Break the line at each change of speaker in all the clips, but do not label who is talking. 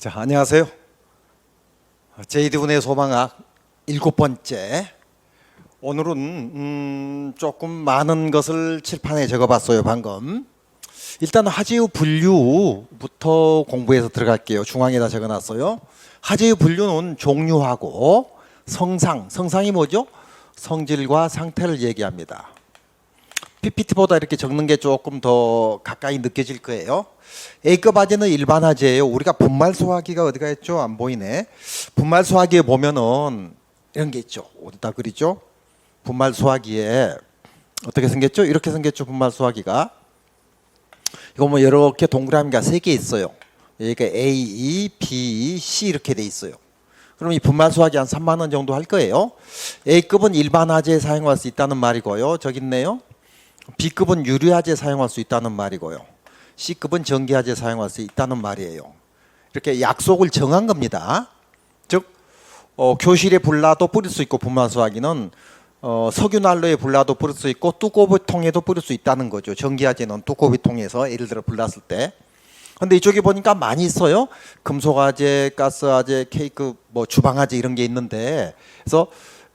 자, 안녕하세요. 제이드분의 소방학 7번째. 오늘은 조금 많은 것을 칠판에 적어봤어요. 방금. 일단 하재의 분류부터 공부해서 들어갈게요. 중앙에다 적어놨어요. 하재의 분류는 종류하고 성상이 뭐죠? 성질과 상태를 얘기합니다. PPT보다 이렇게 적는 게 조금 더 가까이 느껴질 거예요. A급 화재는 일반 화재예요. 우리가 분말 소화기가 어디가 있죠? 안 보이네. 분말 소화기에 보면은 이런 게 있죠. 어디다 그리죠? 분말 소화기에 어떻게 생겼죠? 이렇게 생겼죠. 분말 소화기가. 이거 뭐 이렇게 동그라미가 3개 있어요. 여기가 A, E, B, C 이렇게 돼 있어요. 그럼 이 분말 소화기 한 3만 원 정도 할 거예요. A급은 일반 화재에 사용할 수 있다는 말이고요. 저기 있네요. B급은 유리화재 사용할 수 있다는 말이고요. C급은 전기화재 사용할 수 있다는 말이에요. 이렇게 약속을 정한 겁니다. 즉 교실에 불나도 뿌릴 수 있고 분말소화기는 석유난로에 불나도 뿌릴 수 있고 뚜껑통에도 뿌릴 수 있다는 거죠. 전기화재는 뚜껑통에서 예를 들어 불났을 때. 근데 이쪽에 보니까 많이 있어요. 금속화재, 가스화재, K급 뭐 주방화재 이런 게 있는데 그래서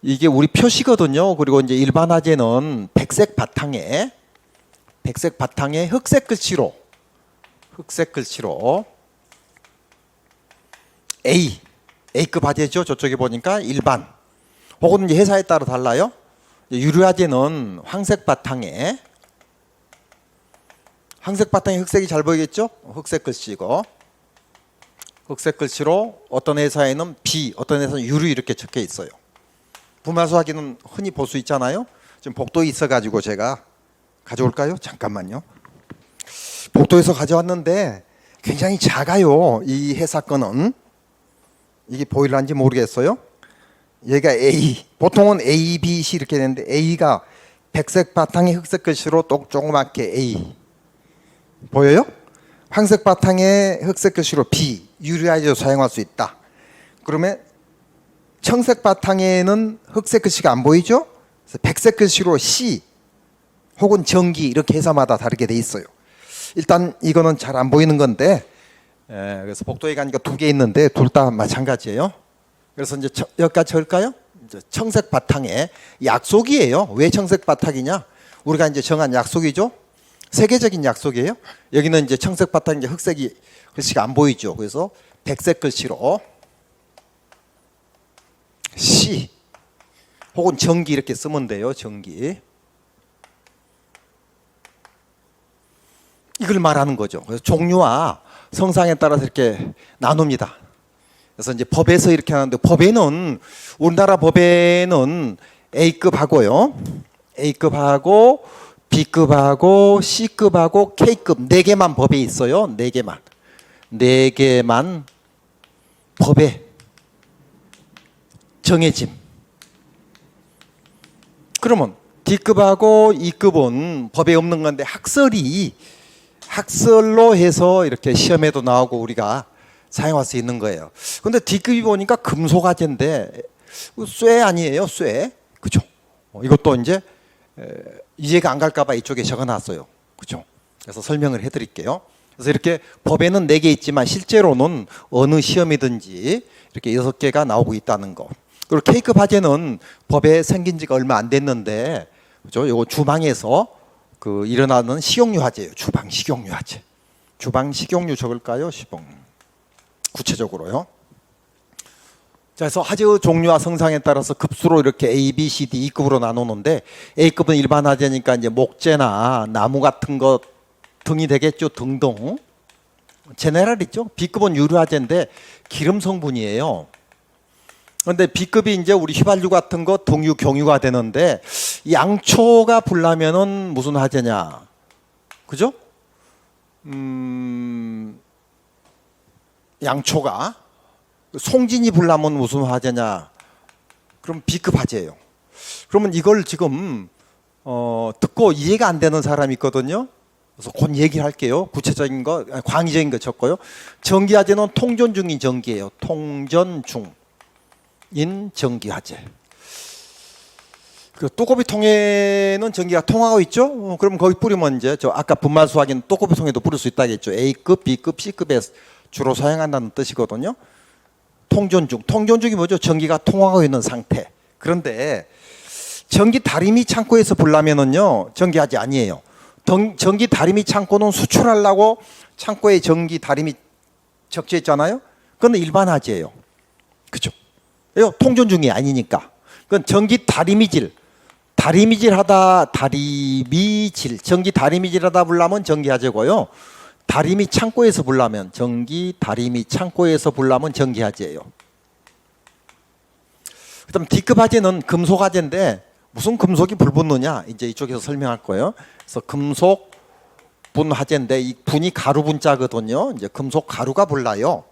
이게 우리 표시거든요. 그리고 이제 일반 화재는 백색 바탕에 흑색 글씨로 A급 화재죠. 저쪽에 보니까 일반 혹은 이제 회사에 따라 달라요. 유리 화재는 황색 바탕에 흑색이 잘 보이겠죠? 흑색 글씨고 흑색 글씨로 어떤 회사에는 B, 어떤 회사는 유리 이렇게 적혀 있어요. 분말소화기는 흔히 볼 수 있잖아요. 지금 복도에 있어가지고 제가 가져올까요? 잠깐만요. 복도에서 가져왔는데 굉장히 작아요. 이 회사 거는. 이게 보일란지 모르겠어요. 얘가 A, 보통은 A, B, C 이렇게 되는데 A가 백색 바탕에 흑색 글씨로 조그맣게 A 보여요? 황색 바탕에 흑색 글씨로 B, 유리화재로 사용할 수 있다. 그러면 청색 바탕에는 흑색 글씨가 안 보이죠? 그래서 백색 글씨로 C 혹은 전기 이렇게 회사마다 다르게 돼 있어요. 일단 이거는 잘 안 보이는 건데 그래서 복도에 가니까 2개 있는데 둘 다 마찬가지예요. 그래서 이제 여기까지 적을까요? 이제 청색 바탕에 약속이에요. 왜 청색 바탕이냐? 우리가 이제 정한 약속이죠. 세계적인 약속이에요. 여기는 이제 청색 바탕 이제 흑색이 글씨가 안 보이죠. 그래서 백색 글씨로 C 혹은 전기 이렇게 쓰면 돼요. 전기. 이걸 말하는 거죠. 그래서 종류와 성상에 따라서 이렇게 나눕니다. 그래서 이제 법에서 이렇게 하는데 법에는 우리나라 법에는 A급하고요. A급하고 B급하고 C급하고 K급 4개만 법에 있어요. 4개만. 4개만 법에 정해짐. 그러면 D급하고 E급은 법에 없는 건데 학설로 해서 이렇게 시험에도 나오고 우리가 사용할 수 있는 거예요. 근데 D급이 보니까 금속화재인데 쇠 아니에요? 쇠. 그죠? 이것도 이제 이해가 안 갈까 봐 이쪽에 적어놨어요. 그죠? 그래서 설명을 해드릴게요. 그래서 이렇게 법에는 4개 있지만 실제로는 어느 시험이든지 이렇게 6개가 나오고 있다는 거. 그리고 K급 화재는 법에 생긴 지가 얼마 안 됐는데, 그죠? 요거 주방에서 일어나는 식용유 화재예요. 주방 식용유 화재. 주방 식용유 적을까요? 구체적으로요. 자, 그래서 화재의 종류와 성상에 따라서 급수로 이렇게 A, B, C, D, E급으로 나누는데 A급은 일반 화재니까 이제 목재나 나무 같은 것 등이 되겠죠. 등등. 제네랄이죠. B급은 유리 화재인데 기름 성분이에요. 그런데 B급이 이제 우리 휘발유 같은 거 등유, 경유가 되는데 양초가 불나면은 무슨 화재냐? 그죠? 양초가 송진이 불나면 무슨 화재냐? 그럼 B급 화재예요. 그러면 이걸 지금 듣고 이해가 안 되는 사람이 있거든요. 그래서 곧 얘기를 할게요. 구체적인 거, 광의적인 거 적고요. 전기 화재는 통전 중인 전기예요. 통전 중인 전기 화재. 그 또꼬비 통에는 전기가 통하고 있죠. 그럼 거기 뿌리면 이제 저 아까 분말 소화기는 또꼬비 통에도 뿌릴 수 있다겠죠. A급, B급, C급에 주로 사용한다는 뜻이거든요. 통전중이 뭐죠? 전기가 통하고 있는 상태. 그런데 전기 다리미 창고에서 불나면은요, 전기하지 아니에요. 전기 다리미 창고는 수출하려고 창고에 전기 다리미 적재했잖아요. 그건 일반 화재예요. 그죠? 통전중이 아니니까. 그건 전기 다리미질 전기 다리미질 하다 불나면 전기 화재고요. 다리미 창고에서 불나면 전기 다리미 창고에서 불나면 전기 화재예요. 그다음 D급 화재는 금속 화재인데 무슨 금속이 불 붙느냐 이제 이쪽에서 설명할 거예요. 그래서 금속 분 화재인데 이 분이 가루 분자거든요. 이제 금속 가루가 불나요.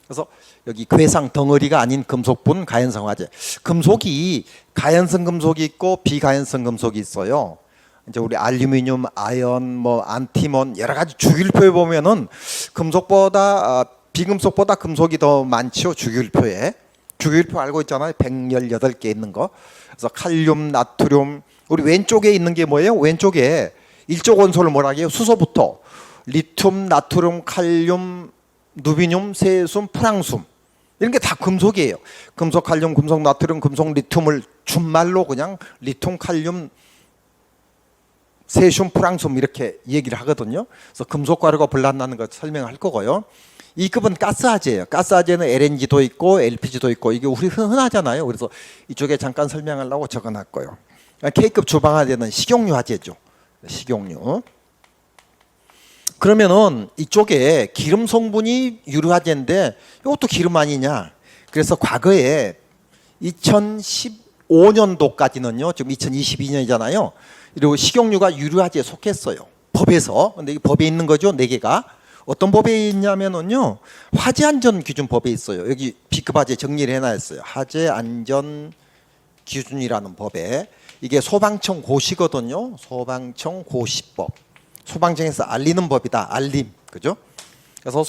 그래서 여기 괴상 덩어리가 아닌 금속분 가연성 화재. 금속이 가연성 금속이 있고 비가연성 금속이 있어요. 이제 우리 알루미늄, 아연, 뭐 안티몬 여러 가지 주기율표에 보면은 금속보다 비금속보다 금속이 더 많죠. 주기율표에. 주기율표 알고 있잖아요. 118개 있는 거. 그래서 칼륨, 나트륨. 우리 왼쪽에 있는 게 뭐예요? 왼쪽에 일조 원소를 뭐라 해요? 수소부터 리튬, 나트륨, 칼륨, 누비늄, 세슘, 프랑숨 이런 게 다 금속이에요. 금속, 칼륨, 금속, 나트륨, 금속, 리튬을 준말로 그냥 리튬, 칼륨, 세슘, 프랑숨 이렇게 얘기를 하거든요. 그래서 금속 가루가 불난다는 거 설명할 거고요. 2급은 가스화재예요. 가스화재는 LNG도 있고 LPG도 있고 이게 우리 흔하잖아요. 그래서 이쪽에 잠깐 설명하려고 적어놨 거예요. K급 주방화재는 식용유 화재죠. 식용유. 그러면은 이쪽에 기름 성분이 유효화재인데 이것도 기름 아니냐. 그래서 과거에 2015년도까지는요. 지금 2022년이잖아요. 그리고 식용유가 유효화재에 속했어요. 법에서. 근데 이 법에 있는 거죠. 4개가. 어떤 법에 있냐면은요. 화재안전기준법에 있어요. 여기 B급 화재 정리를 해놨어요. 화재안전기준이라는 법에. 이게 소방청 고시거든요. 소방청 고시법. 소방청에서 알리는 법이다. 알림. 그죠? 그래서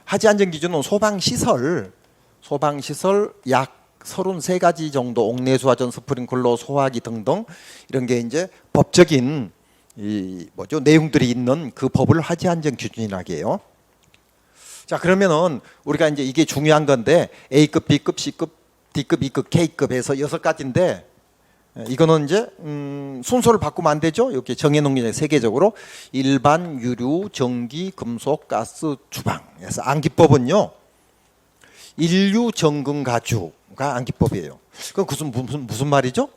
화재안전기준은 소방시설 약 33가지 정도 옥내수화전, 스프링클러, 소화기 등등 이런 게 이제 법적인 내용들이 있는 그 법을 화재안전기준이라고 해요. 자, 그러면은 우리가 이제 이게 중요한 건데 A급, B급, C급, D급, E급, K급 해서 6가지인데 이거는 이제 순서를 바꾸면 안 되죠. 이렇게 정해놓은 게 세계적으로 일반, 유류, 전기, 금속, 가스, 주방. 그래서 안기법은요. 인류, 정근, 가주가 안기법이에요. 그건 무슨 말이죠?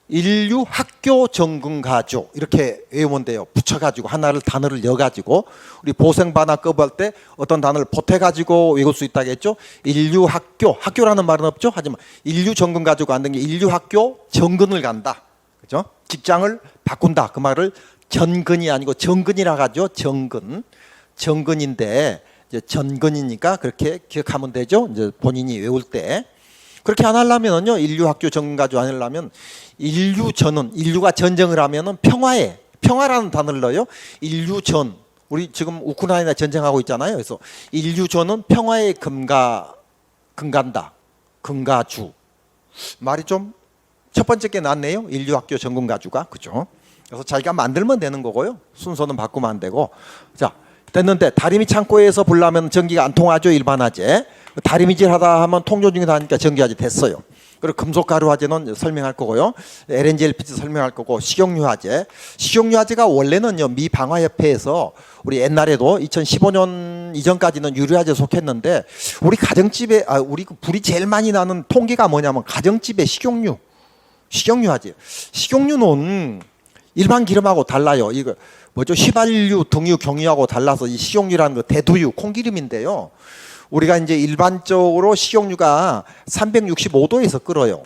인류, 학교, 정근, 가주 이렇게 외우면 돼요. 붙여가지고 하나를 단어를 넣어가지고 우리 보생반화급 할 때 어떤 단어를 보태가지고 외울 수 있다겠죠. 인류, 학교라는 말은 없죠. 하지만 인류, 정근, 가주가 안 된 게 인류, 학교, 정근을 간다. 그죠? 직장을 바꾼다. 그 말을 전근이 아니고 정근이라 하죠. 정근인데 이제 전근이니까 그렇게 기억하면 되죠. 이제 본인이 외울 때. 그렇게 안 하려면요. 인류, 학교, 정근, 가주 안 하려면 인류가 전쟁을 하면은 평화라는 단어를 넣어요. 인류전. 우리 지금 우크라이나 전쟁하고 있잖아요. 그래서 인류전은 평화의 근간다. 근가주. 말이 좀 첫 번째 게 낫네요. 인류, 학교, 정근, 가주가. 그죠? 그래서 자기가 만들면 되는 거고요. 순서는 바꾸면 안 되고. 자, 됐는데 다리미 창고에서 불나면 전기가 안 통하죠. 일반 화재. 다리미질 하다 하면 통조중이다 하니까 전기 화재 됐어요. 그리고 금속 가루 화재는 설명할 거고요. LNG, LPG 설명할 거고 식용유 화재. 식용유 화재가 원래는요. 미 방화협회에서 우리 옛날에도 2015년 이전까지는 유류 화재 속했는데 우리 가정집에 우리 불이 제일 많이 나는 통계가 뭐냐면 가정집에 식용유 화재. 식용유는 일반 기름하고 달라요. 이거 뭐죠? 휘발유, 등유, 경유하고 달라서 이 식용유라는 거 대두유, 콩기름인데요. 우리가 이제 일반적으로 식용유가 365도에서 끓어요.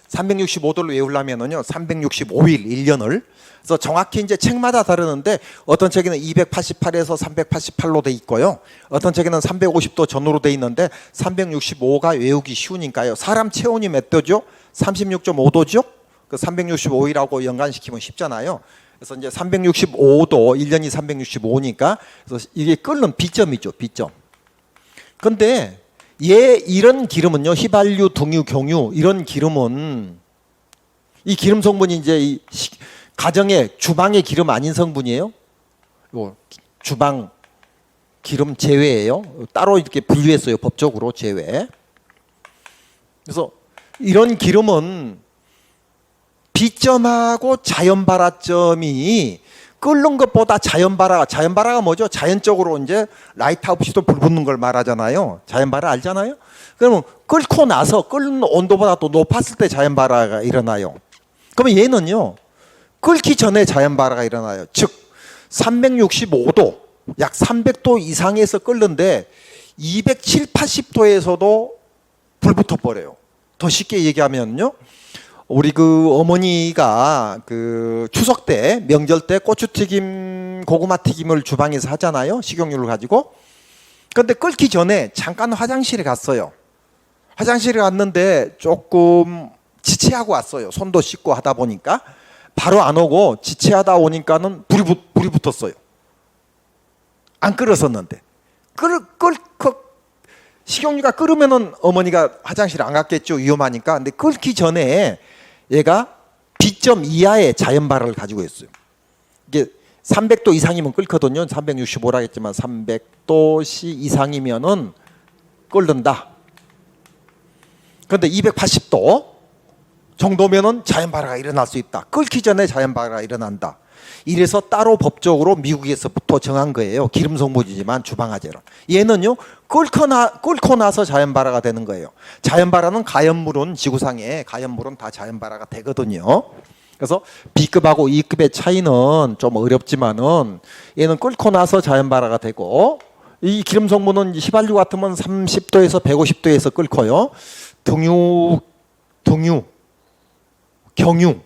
365도를 외우려면은요, 365일, 1년을. 그래서 정확히 이제 책마다 다르는데 어떤 책에는 288에서 388로 돼 있고요. 어떤 책에는 350도 전후로 돼 있는데 365가 외우기 쉬우니까요. 사람 체온이 몇 도죠? 36.5도죠? 그 365이라고 연관시키면 쉽잖아요. 그래서 이제 365도, 1년이 365니까 그래서 이게 끓는 비점이죠, 비점. 근데 이런 기름은요, 휘발유, 등유, 경유 이런 기름은 이 기름 성분이 이제 이 가정의 주방의 기름 아닌 성분이에요. 요 주방 기름 제외예요. 따로 이렇게 분류했어요. 법적으로 제외. 그래서 이런 기름은 비점하고 자연발화점이 끓는 것보다 자연발화가 뭐죠? 자연적으로 이제 라이트 없이도 불 붙는 걸 말하잖아요. 자연발화 알잖아요. 그러면 끓고 나서 끓는 온도보다 또 높았을 때 자연발화가 일어나요. 그러면 얘는요, 끓기 전에 자연발화가 일어나요. 즉 365도, 약 300도 이상에서 끓는데 270, 80도에서도 불 붙어 버려요. 더 쉽게 얘기하면요, 우리 그 어머니가 그 추석 때, 명절 때 고추튀김, 고구마 튀김을 주방에서 하잖아요. 식용유를 가지고. 그런데 끓기 전에 잠깐 화장실에 갔어요. 화장실에 갔는데 조금 지체하고 왔어요. 손도 씻고 하다 보니까 바로 안 오고 지체하다 오니까는 불이 붙었어요. 안 끓었었는데 식용유가 끓으면은 어머니가 화장실 안 갔겠죠. 위험하니까. 근데 끓기 전에 얘가 B점 이하의 자연발화를 가지고 있어요. 이게 300도 이상이면 끓거든요. 365라 했지만 300도 이상이면은 끓는다. 그런데 280도 정도면은 자연발화가 일어날 수 있다. 끓기 전에 자연발화가 일어난다. 이래서 따로 법적으로 미국에서부터 정한 거예요. 기름 성분이지만 주방화재로. 얘는요, 끓고 나서 자연발화가 되는 거예요. 자연발화는 가연물은, 지구상에 가연물은 다 자연발화가 되거든요. 그래서 B급하고 E급의 차이는 좀 어렵지만은 얘는 끓고 나서 자연발화가 되고, 이 기름 성분은 휘발유 같으면 30도에서 150도에서 끓고요. 등유, 경유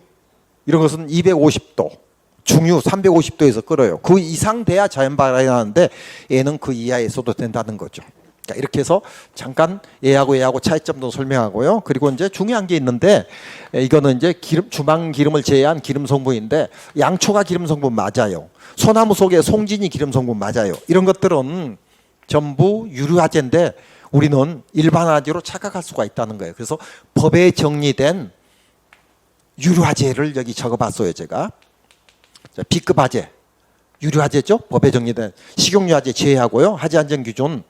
이런 것은 250도, 중유 350도에서 끓어요. 그 이상 돼야 자연발화가 나는데 얘는 그 이하에서도 된다는 거죠. 그러니까 이렇게 해서 잠깐 얘하고 차이점도 설명하고요. 그리고 이제 중요한 게 있는데, 이거는 이제 주방 기름을 제외한 기름 성분인데, 양초가 기름 성분 맞아요. 소나무 속에 송진이 기름 성분 맞아요. 이런 것들은 전부 유류화재인데 우리는 일반화재로 착각할 수가 있다는 거예요. 그래서 법에 정리된 유류화재를 여기 적어봤어요. 제가 B급 화재, 유류화재죠. 법에 정리된 식용유화재 제외하고요. 화재안전기준,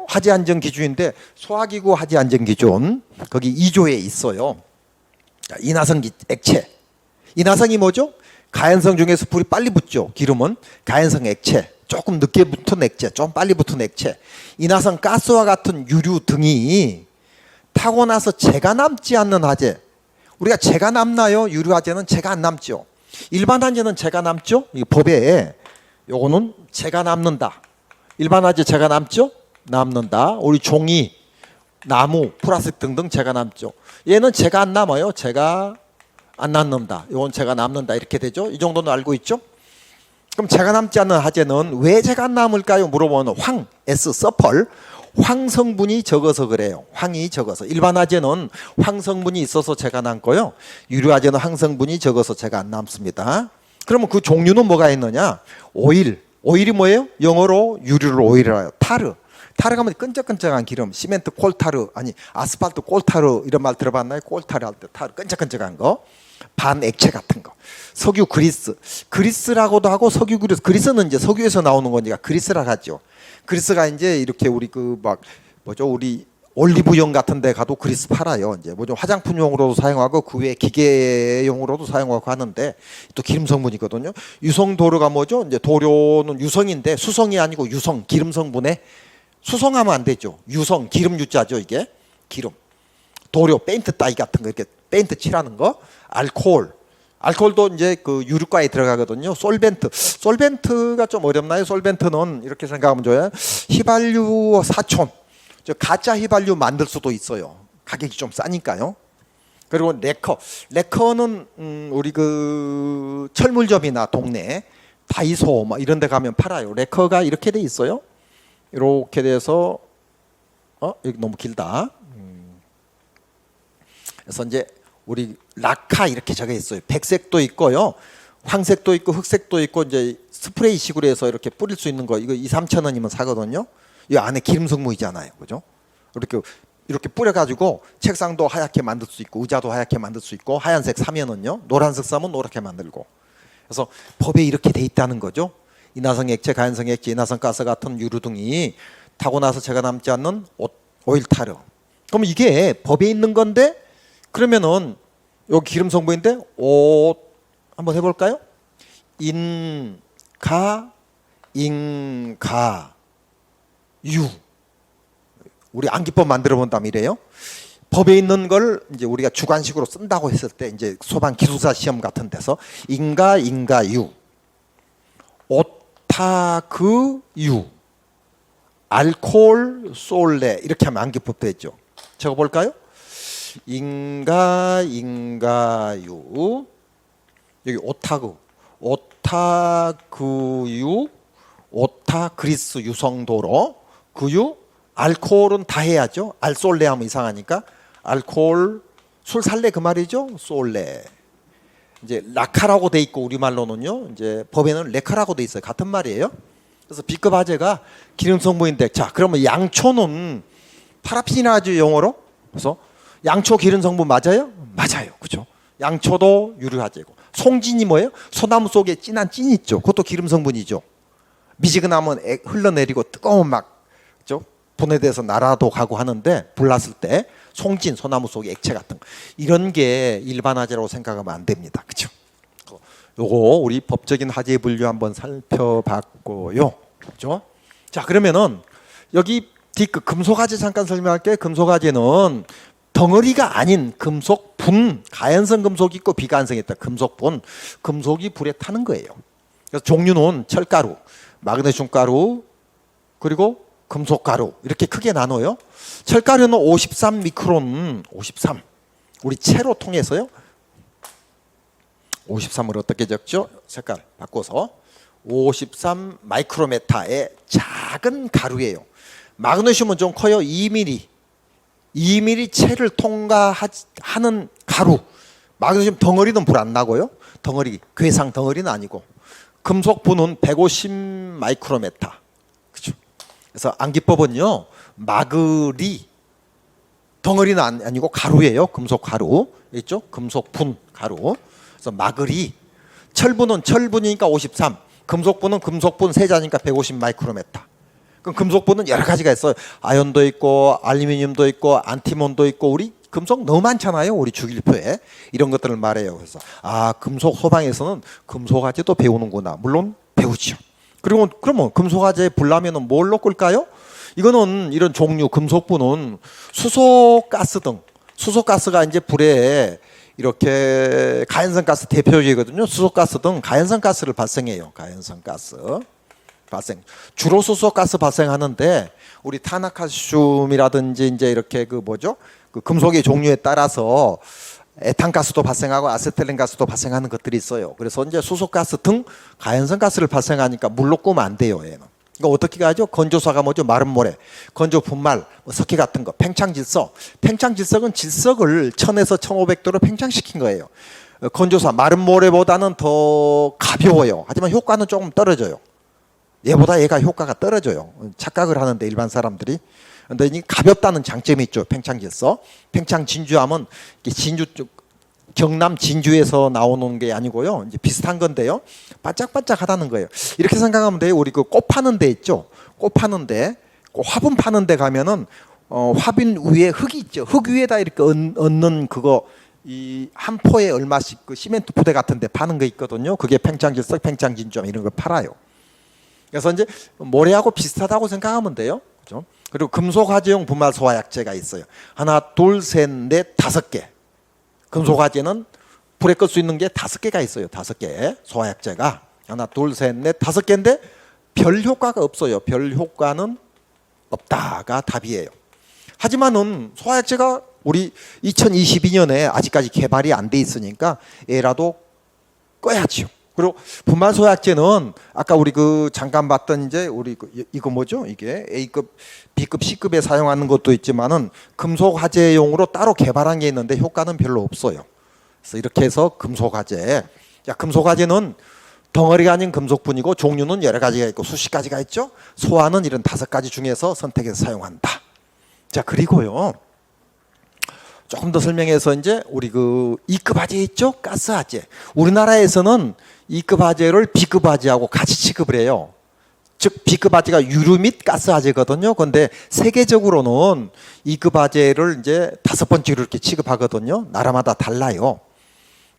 화재안전기준인데 소화기구 화재안전기준 거기 2조에 있어요. 인화성 액체, 인화성이 뭐죠? 가연성 중에서 불이 빨리 붙죠. 기름은 가연성 액체, 조금 늦게 붙은 액체, 좀 빨리 붙은 액체. 인화성 가스와 같은 유류 등이 타고 나서 재가 남지 않는 화재. 우리가 재가 남나요? 유류화재는 재가 안 남죠. 일반 화재는 재가 남죠. 이 법에 요거는 재가 남는다. 일반 화재 재가 남죠? 남는다. 우리 종이, 나무, 플라스틱 등등 재가 남죠. 얘는 재가 안 남아요. 재가 안 남는다. 요건 재가 남는다. 이렇게 되죠. 이 정도는 알고 있죠? 그럼 재가 남지 않는 화재는 왜 재가 안 남을까요? 물어보면 서펄, 황 성분이 적어서 그래요. 황이 적어서. 일반 화재는 황 성분이 있어서 재가 남고요. 유류 화재는 황 성분이 적어서 재가 안 남습니다. 그러면 그 종류는 뭐가 있느냐? 오일이 뭐예요? 영어로 유류를 오일이라고 해요. 타르가 뭐 끈적끈적한 기름, 시멘트 콜타르, 아니 아스팔트 콜타르 이런 말 들어봤나요? 콜타르 할 때 타르 끈적끈적한 거, 반액체 같은 거. 석유 그리스라고도 하고 석유 그리스는 이제 석유에서 나오는 거니까 그리스라 하죠. 그리스가 이제 이렇게 우리 우리 올리브영 같은 데 가도 그리스 팔아요. 이제 뭐죠? 화장품용으로도 사용하고 그 외에 기계용으로도 사용하고 하는데 또 기름 성분이거든요. 유성 도료가 뭐죠? 이제 도료는 유성인데 수성이 아니고 유성, 기름 성분에 수성하면 안 되죠. 유성, 기름 유자죠, 이게. 기름. 도료, 페인트 따위 같은 거 이렇게 페인트 칠하는 거. 알코올도 이제 그 유류과에 들어가거든요. 솔벤트가 좀 어렵나요? 솔벤트는 이렇게 생각하면 좋아요. 휘발유 사촌, 가짜 휘발유 만들 수도 있어요. 가격이 좀 싸니까요. 그리고 레커는 우리 그 철물점이나 동네 다이소 뭐 이런 데 가면 팔아요. 레커가 이렇게 돼 있어요. 이렇게 돼서 여기 너무 길다. 그래서 이제 우리 라카 이렇게 적혀 있어요. 백색도 있고요, 황색도 있고 흑색도 있고 이제 스프레이식으로 해서 이렇게 뿌릴 수 있는 거, 이거 2, 3천 원이면 사거든요. 이 안에 기름 성분이잖아요, 그죠? 이렇게 뿌려가지고 책상도 하얗게 만들 수 있고 의자도 하얗게 만들 수 있고, 하얀색 사면은요, 노란색 사면 노랗게 만들고. 그래서 법에 이렇게 돼 있다는 거죠. 인화성 액체, 가연성 액체, 인화성 가스 같은 유류 등이 타고 나서 제가 남지 않는 오일타르. 그럼 이게 법에 있는 건데 그러면은 여기 기름 성분인데 한번 해볼까요? 인가 유. 우리 암기법 만들어 본다면 이래요. 법에 있는 걸 이제 우리가 주관식으로 쓴다고 했을 때 이제 소방 기술사 시험 같은 데서 인가유, 오타그유, 알코올 솔레 이렇게 하면 암기법 되죠. 적어볼까요? 인가유, 여기 오타그유, 오타 그리스 유성도로 그유, 알코올은 다 해야죠. 알솔레 하면 이상하니까 알코올 술 살래 그 말이죠. 솔레. 이제 라카라고 돼 있고 우리말로는요. 이제 법에는 레카라고 돼 있어요. 같은 말이에요. 그래서 B급 화재가 기름 성분인데 자 그러면 양초는 파라핀이라죠 영어로. 그래서 양초 기름 성분 맞아요? 맞아요. 그죠? 양초도 유류 화재고 송진이 뭐예요? 소나무 속에 진한 찐 있죠. 그것도 기름 성분이죠. 미지근하면 흘러내리고 뜨거운 막 그죠? 분해돼서 나라도 가고 하는데 불났을 때 송진, 소나무 속의 액체 같은 거 이런 게 일반 화재라고 생각하면 안 됩니다. 그죠? 요거 우리 법적인 화재 분류 한번 살펴봤고요. 그죠? 자 그러면은 여기 D급 금속 화재 잠깐 설명할게요. 금속 화재는 덩어리가 아닌 금속 분, 가연성 금속이 있고 비가연성이 있다. 금속 분, 금속이 불에 타는 거예요. 그래서 종류는 철가루, 마그네슘 가루, 그리고 금속 가루 이렇게 크게 나눠요. 철가루는 53 미크론, 53. 우리 채로 통해서요. 53을 어떻게 적죠? 색깔 바꿔서 53 마이크로메타의 작은 가루예요. 마그네슘은 좀 커요. 2mm. 2mm 채를 통과하는 가루. 마그네슘 덩어리는 불 안 나고요. 덩어리, 괴상 덩어리는 아니고. 금속분은 150 마이크로메타. 그죠? 그래서 암기법은요. 마그리 덩어리는 아니고 가루예요. 금속 가루. 있죠? 금속분 가루. 그래서 마그리. 철분은 철분이니까 53. 금속분은 금속분 세자니까 150 마이크로메타. 그럼 금속분은 여러 가지가 있어요. 아연도 있고 알루미늄도 있고 안티몬도 있고 우리 금속 너무 많잖아요. 우리 주기율표에 이런 것들을 말해요. 그래서 금속 소방에서는 금속 화재도 배우는구나. 물론 배우죠. 그리고 그러면 금속 화재 불나면은 뭘로 끌까요? 이거는 이런 종류 금속분은 수소가스 등 수소가스가 이제 불에 이렇게 가연성 가스 대표적이거든요. 수소가스 등 가연성 가스를 발생해요. 가연성 가스 발생. 주로 수소가스 발생하는데 우리 탄화칼슘이라든지 이제 이렇게 그 금속의 종류에 따라서 에탄가스도 발생하고 아세틸렌 가스도 발생하는 것들이 있어요. 그래서 이제 수소가스 등 가연성 가스를 발생하니까 물로 끄면 안 돼요. 얘는. 이거 어떻게 가죠? 건조사가 뭐죠? 마른 모래, 건조 분말, 석회 같은 거, 팽창질석. 팽창질석은 질석을 1000에서 1500도로 팽창시킨 거예요. 건조사, 마른 모래보다는 더 가벼워요. 하지만 효과는 조금 떨어져요. 얘보다 얘가 효과가 떨어져요. 착각을 하는데 일반 사람들이. 근데 이 가볍다는 장점이 있죠. 팽창질석. 팽창진주하면 진주 쪽 경남 진주에서 나오는 게 아니고요. 이제 비슷한 건데요. 반짝반짝하다는 거예요. 이렇게 생각하면 돼요. 우리 그 꽃 파는 데 있죠. 꽃 파는 데, 화분 파는 데 가면은 화분 위에 흙이 있죠. 흙 위에다 이렇게 얹는 그거 이 한 포에 얼마씩 그 시멘트 부대 같은 데 파는 거 있거든요. 그게 팽창질석, 팽창진주 이런 걸 팔아요. 그래서 이제 모래하고 비슷하다고 생각하면 돼요. 그죠? 그리고 금속 화재용 분말 소화약제가 있어요. 하나, 둘, 셋, 넷, 5개. 금속 화재는 불에 끌 수 있는 게 5개가 있어요. 5개 소화약제가 하나, 둘, 셋, 넷, 5개인데 별 효과가 없어요. 별 효과는 없다가 답이에요. 하지만은 소화약제가 우리 2022년에 아직까지 개발이 안 돼 있으니까 얘라도 꺼야지요. 그리고 분말 소화약제는 아까 우리 그 잠깐 봤던 이제 우리 이거 뭐죠? 이게 A급, B급, C급에 사용하는 것도 있지만은 금속 화재용으로 따로 개발한 게 있는데 효과는 별로 없어요. 그래서 이렇게 해서 금속 화재. 자, 금속 화재는 덩어리가 아닌 금속분이고 종류는 여러 가지가 있고 수십 가지가 있죠. 소화는 이런 5가지 중에서 선택해서 사용한다. 자, 그리고요. 조금 더 설명해서 이제 우리 그 2급 화재 있죠? 가스 화재. 우리나라에서는 2급 화재를 B급 화재하고 같이 취급을 해요. 즉 B급 화재가 유류 및 가스 화재거든요. 그런데 세계적으로는 2급 화재를 이제 5번째로 이렇게 취급하거든요. 나라마다 달라요.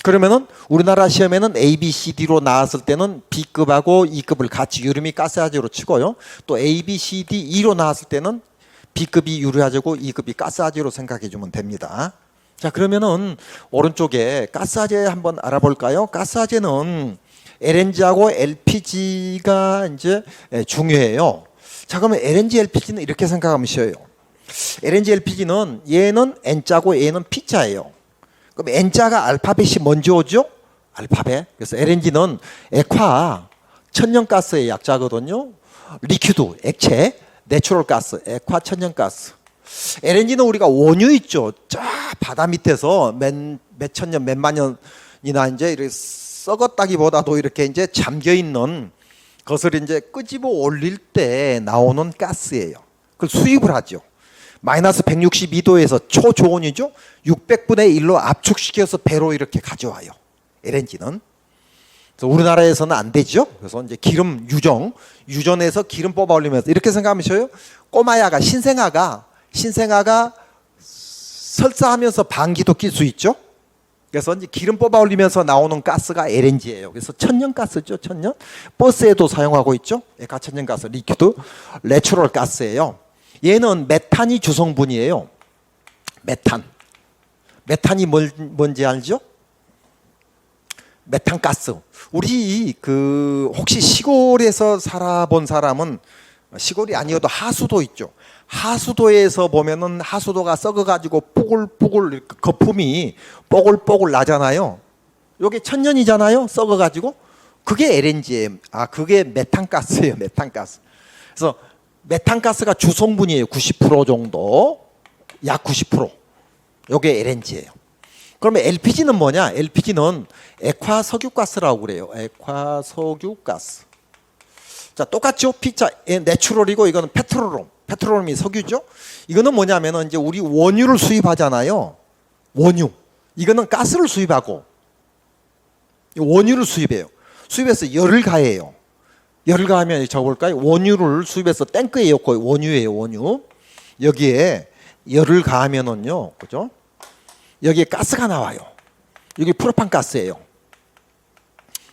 그러면은 우리나라 시험에는 A, B, C, D로 나왔을 때는 B급하고 2급을 같이 유류 및 가스 화재로 치고요. 또 A, B, C, D, E로 나왔을 때는 B급이 유류 화재고 2급이 가스 화재로 생각해 주면 됩니다. 자, 그러면은 오른쪽에 가스 화재 한번 알아볼까요? 가스 화재는 LNG하고 LPG가 이제 중요해요. 자, 그러면 LNG, LPG는 이렇게 생각하면 쉬워요. LNG, LPG는 얘는 N자고 얘는 P자예요. 그럼 N자가 알파벳이 먼저 오죠? 알파벳. 그래서 LNG는 액화, 천연가스의 약자거든요. 리퀴드, 액체, 내추럴 가스, 액화, 천연가스. LNG는 우리가 원유 있죠. 저 바다 밑에서 몇 천 년, 몇만 년이나 이제 이렇게 썩었다기보다도 이렇게 이제 잠겨 있는 것을 이제 끄집어 올릴 때 나오는 가스예요. 그걸 수입을 하죠. 마이너스 162도에서 초저온이죠. 600분의 1로 압축시켜서 배로 이렇게 가져와요. LNG는. 그래서 우리나라에서는 안 되죠. 그래서 이제 기름 유전에서 기름 뽑아 올리면서 이렇게 생각하면 쉬워요. 꼬마야가 신생아가 설사하면서 방귀도 낄 수 있죠. 그래서 이제 기름 뽑아 올리면서 나오는 가스가 LNG예요. 그래서 천연가스죠, 천연. 버스에도 사용하고 있죠. 액화 천연가스, 리퀴드, 내추럴 가스예요. 얘는 메탄이 주성분이에요. 메탄이 뭔지 알죠? 메탄가스. 우리 그 혹시 시골에서 살아본 사람은 시골이 아니어도 하수도 있죠. 하수도에서 보면은 하수도가 썩어가지고 뽀글뽀글 거품이 뽀글뽀글 나잖아요. 요게 천년이잖아요. 썩어가지고 그게 LNG예요. 아, 그게 메탄가스예요. 메탄가스. 그래서 메탄가스가 주성분이에요. 90% 정도, 약 90%. 요게 LNG예요. 그러면 LPG는 뭐냐? LPG는 액화 석유가스라고 그래요. 액화 석유가스. 자, 똑같죠? P자 내추럴이고 이거는 페트롤럼이 석유죠. 이거는 뭐냐면은 이제 우리 원유를 수입하잖아요. 원유. 이거는 가스를 수입하고 원유를 수입해요. 수입해서 열을 가해요. 열을 가하면 적어볼까요? 원유를 수입해서 탱크에 넣고 원유예요. 원유. 여기에 열을 가하면은요, 그죠? 여기에 가스가 나와요. 여기 프로판 가스예요.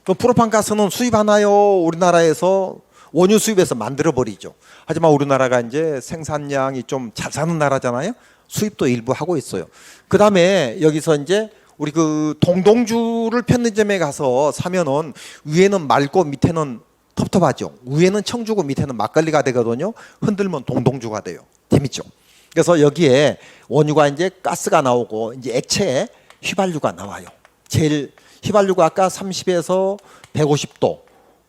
그럼 프로판 가스는 수입하나요? 우리나라에서 원유 수입해서 만들어 버리죠. 하지만 우리나라가 이제 생산량이 좀 잘 사는 나라잖아요. 수입도 일부 하고 있어요. 그 다음에 여기서 이제 우리 그 동동주를 편의점에 가서 사면은 위에는 맑고 밑에는 텁텁하죠. 위에는 청주고 밑에는 막걸리가 되거든요. 흔들면 동동주가 돼요. 재밌죠? 그래서 여기에 원유가 이제 가스가 나오고 이제 액체 휘발유가 나와요. 제일 휘발유가 아까 30에서 150도.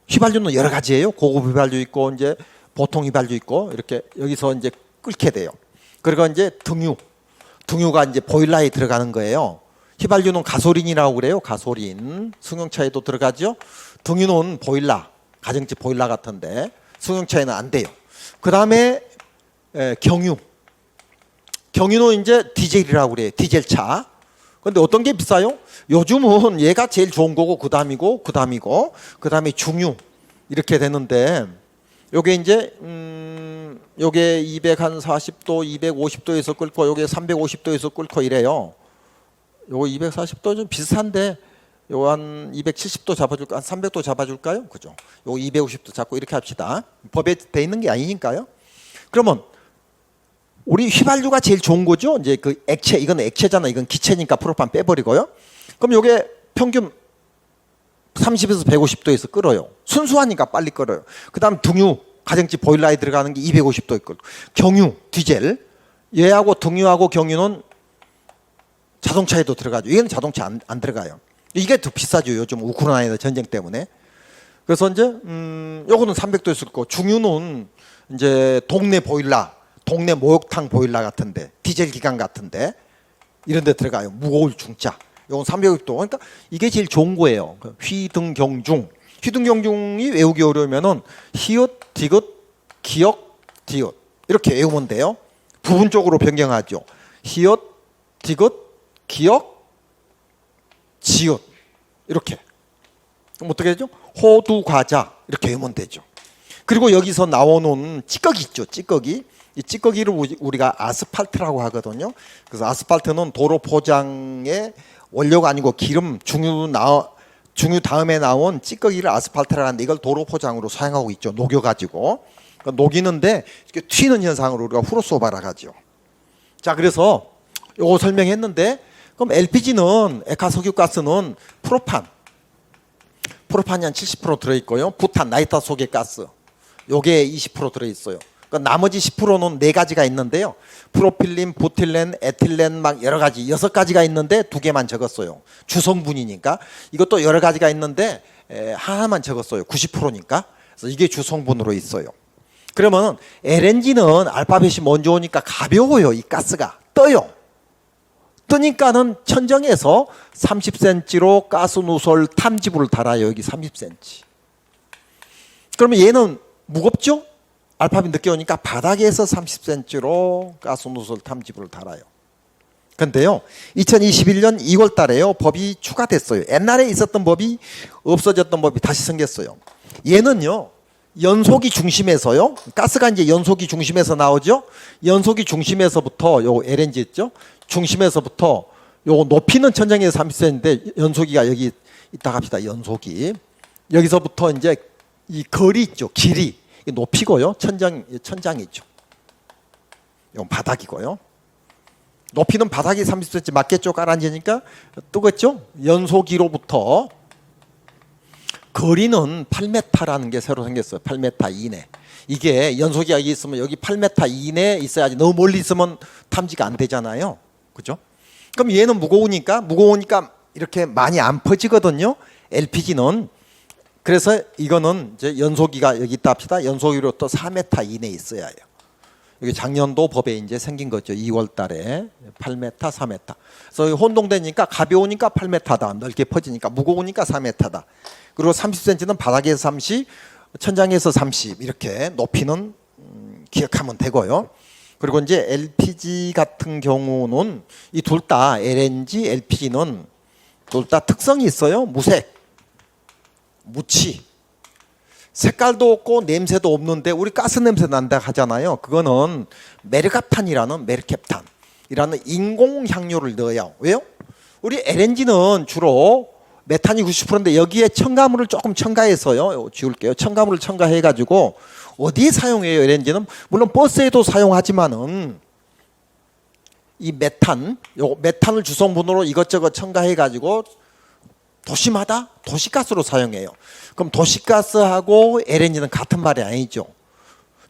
휘발유는 여러 가지예요. 고급 휘발유 있고 이제 보통 휘발유 있고 이렇게 여기서 이제 끓게 돼요. 그리고 이제 등유가 이제 보일러에 들어가는 거예요. 휘발유는 가솔린이라고 그래요. 가솔린. 승용차에도 들어가죠. 등유는 보일러, 가정집 보일러 같은데 승용차에는 안 돼요. 그 다음에 경유는 이제 디젤이라고 그래요. 디젤차. 근데 어떤 게 비싸요? 요즘은 얘가 제일 좋은 거고 그 다음에 중유 이렇게 되는데 요게 이제 요게 240도, 250도에서 끓고 요게 350도에서 끓고 이래요. 요거 240도 좀 비슷한데 요거 한 270도 잡아줄까? 한 300도 잡아줄까요? 그죠? 요거 250도 잡고 이렇게 합시다. 법에 돼 있는 게 아니니까요. 그러면 우리 휘발유가 제일 좋은 거죠. 이제 그 액체, 이건 액체잖아. 이건 기체니까 프로판 빼버리고요. 그럼 요게 평균 30에서 150도에서 끓어요. 순수하니까 빨리 끓어요. 그 다음 등유, 가정집 보일러에 들어가는 게 250도에 끓고. 경유, 디젤. 얘하고 등유하고 경유는 자동차에도 들어가죠. 얘는 자동차 안 들어가요. 이게 더 비싸죠. 요즘 우크라이나 전쟁 때문에. 그래서 이제 요거는 300도에서 끓고 중유는 이제 동네 보일러, 동네 목욕탕 보일러 같은데, 디젤 기관 같은데 이런 데 들어가요. 무거울 중자. 요건 300도. 그러니까 이게 제일 좋은 거예요. 휘등경중. 휘등경중이 외우기 어려우면은 히읗, 디귿, 기역, 디귿 이렇게 외우면 돼요. 부분적으로 변경하죠. 히읗, 디귿, 기역, 지읒 이렇게. 그럼 어떻게 되죠? 호두, 과자 이렇게 외우면 되죠. 그리고 여기서 나오는 찌꺼기 있죠. 찌꺼기. 이 찌꺼기를 우리가 아스팔트라고 하거든요. 그래서 아스팔트는 도로 포장의 원료가 아니고 기름, 중유 다음에 나온 찌꺼기를 아스팔트라 하는데 이걸 도로 포장으로 사용하고 있죠. 녹여가지고. 그러니까 녹이는데 이렇게 튀는 현상으로 우리가 후로소바라고 하죠. 자, 그래서 요거 설명했는데 그럼 LPG는 액화석유가스는 프로판이 한 70% 들어있고요. 부탄, 나이트화 소개 가스 요게 20% 들어있어요. 그러니까 나머지 10%는 네 가지가 있는데요. 프로필린, 부틸렌, 에틸렌 막 여러 가지 6가지가 있는데 2개만 적었어요. 주성분이니까. 이것도 여러 가지가 있는데 하나만 적었어요. 90%니까. 그래서 이게 주성분으로 있어요. 그러면 LNG는 알파벳이 먼저 오니까 가벼워요. 이 가스가 떠요. 뜨니까는 천정에서 30cm로 가스 누설 탐지부를 달아요. 여기 30cm. 그러면 얘는 무겁죠? 알파벳 늦게 오니까 바닥에서 30cm로 가스 누설 탐지부를 달아요. 근데요, 2021년 2월 달에요, 법이 추가됐어요. 옛날에 있었던 법이 없어졌던 법이 다시 생겼어요. 얘는요, 연소기 중심에서요, 가스가 이제 연소기 중심에서 나오죠? 연소기 중심에서부터, 요 LNG 있죠? 중심에서부터 요 높이는 천장에서 30cm인데 연소기가 여기 있다 합시다. 연소기. 여기서부터 이제 이 거리 있죠. 길이. 높이고요. 천장이죠. 이건 바닥이고요. 높이는 바닥이 30cm 맞겠죠? 깔아앉으니까 뜨겠죠? 연소기로부터 거리는 8m라는 게 새로 생겼어요. 8m 이내. 이게 연소기가 여기 있으면 여기 8m 이내에 있어야지. 너무 멀리 있으면 탐지가 안 되잖아요. 그죠? 그럼 얘는 무거우니까 이렇게 많이 안 퍼지거든요. LPG는. 그래서 이거는 이제 연소기가 여기 있다 합시다. 연소기로 또 4m 이내에 있어야 해요. 이게 작년도 법에 이제 생긴 거죠. 2월 달에 8m, 4m. 그래서 혼동되니까 가벼우니까 8m다. 넓게 퍼지니까 무거우니까 4m다. 그리고 30cm는 바닥에서 30, 천장에서 30 이렇게 높이는 기억하면 되고요. 그리고 이제 LPG 같은 경우는 이 둘 다 LNG, LPG는 둘 다 특성이 있어요. 무색, 무치, 색깔도 없고 냄새도 없는데 우리 가스 냄새 난다 하잖아요. 그거는 메르갑탄이라는 메르캡탄이라는 인공 향료를 넣어요. 왜요? 우리 LNG는 주로 메탄이 90%인데 여기에 첨가물을 조금 첨가해서요. 지울게요. 첨가물을 첨가해 가지고 어디에 사용해요? LNG는 물론 버스에도 사용하지만은 이 메탄을 주성분으로 이것저것 첨가해 가지고 도시마다 도시가스로 사용해요. 그럼 도시가스하고 LNG는 같은 말이 아니죠.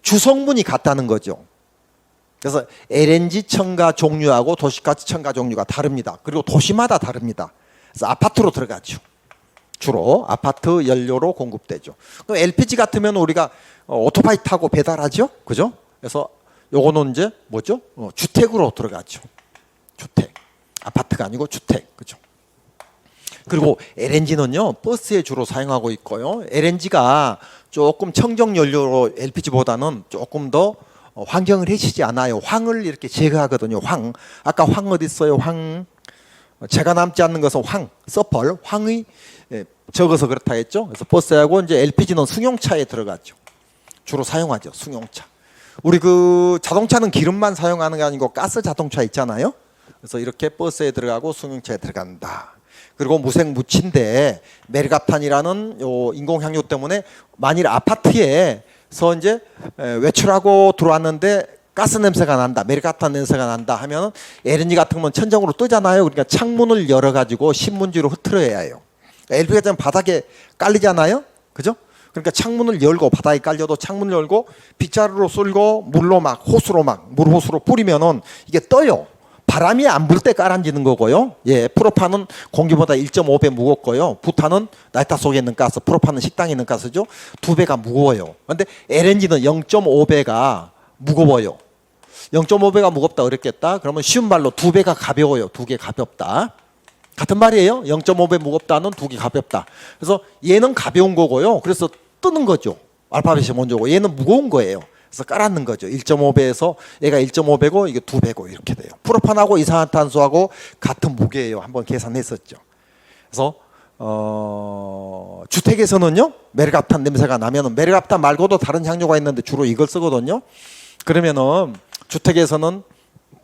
주성분이 같다는 거죠. 그래서 LNG 첨가 종류하고 도시가스 첨가 종류가 다릅니다. 그리고 도시마다 다릅니다. 그래서 아파트로 들어가죠. 주로 아파트 연료로 공급되죠. 그럼 LPG 같으면 우리가 오토바이 타고 배달하죠, 그죠? 그래서 요거는 이제 뭐죠? 주택으로 들어가죠. 주택, 아파트가 아니고 주택, 그죠? 그리고 LNG는요 버스에 주로 사용하고 있고요. LNG가 조금 청정 연료로 LPG보다는 조금 더 환경을 해치지 않아요. 황을 이렇게 제거하거든요. 황, 아까 황 어디 있어요? 황, 제가 남지 않는 것은 황, 서펄, 황이 적어서 그렇다 했죠. 그래서 버스하고 이제 LPG는 승용차에 들어가죠. 주로 사용하죠. 승용차. 우리 그 자동차는 기름만 사용하는 게 아니고 가스 자동차 있잖아요. 그래서 이렇게 버스에 들어가고 승용차에 들어간다. 그리고 무색무치인데 메르갑탄이라는 요 인공향료 때문에 만일 아파트에서 이제 외출하고 들어왔는데 가스 냄새가 난다, 메르갑탄 냄새가 난다 하면 LNG 같은 건 천정으로 뜨잖아요. 그러니까 창문을 열어가지고 신문지로 흐트러야 해요. LPG 같은 바닥에 깔리잖아요. 그죠? 그러니까 창문을 열고 바닥에 깔려도 창문을 열고 빗자루로 쏠고 물로 막 호수로 막 물호수로 뿌리면은 이게 떠요. 바람이 안 불 때 깔아앉는 거고요. 예, 프로판은 공기보다 1.5배 무겁고요. 부탄은 나이타 속에 있는 가스, 프로판은 식당에 있는 가스죠. 2배가 무거워요. 그런데 LNG는 0.5배가 무거워요. 0.5배가 무겁다 어렵겠다. 그러면 쉬운 말로 2배가 가벼워요. 2개 가볍다. 같은 말이에요. 0.5배 무겁다는 2개 가볍다. 그래서 얘는 가벼운 거고요. 그래서 뜨는 거죠. 알파벳이 먼저고 얘는 무거운 거예요. 그래서 깔았는 거죠. 1.5배에서 얘가 1.5배고 이게 2배고 이렇게 돼요. 프로판하고 이산화탄소하고 같은 무게예요. 한번 계산했었죠. 그래서 주택에서는요 메르갑탄 냄새가 나면은 메르갑탄 말고도 다른 향료가 있는데 주로 이걸 쓰거든요. 그러면은 주택에서는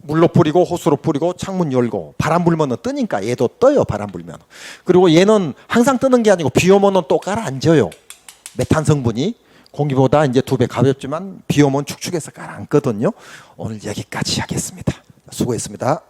물로 뿌리고 호스로 뿌리고 창문 열고 바람 불면은 뜨니까 얘도 떠요. 바람 불면. 그리고 얘는 항상 뜨는 게 아니고 비 오면은 또 가라앉아요. 메탄 성분이 공기보다 이제 2배 가볍지만 비 오면 축축해서 가라앉거든요. 오늘 여기까지 하겠습니다. 수고했습니다.